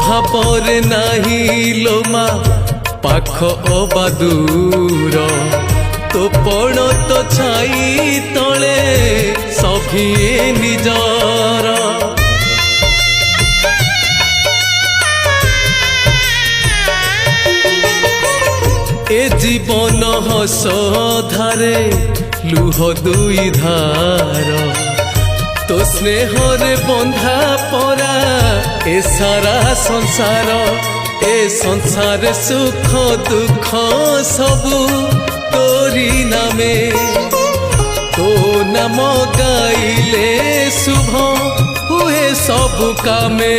ଭାବରେ ନାହିଁ ଲୋ ମା ପାଖ ଅବା ଦୂର ତୋ ପଣ ତୋ ଛାଇ ତଳେ ସଭିଏ ନିଜର ए जीवन हस धारे लुह दुई धार तो स्नेहरे बंधा परा ए सारा संसार ए संसार सुख दुख सबू तोरी नामे तो नाम गाइले शुभ हुए सब कामे।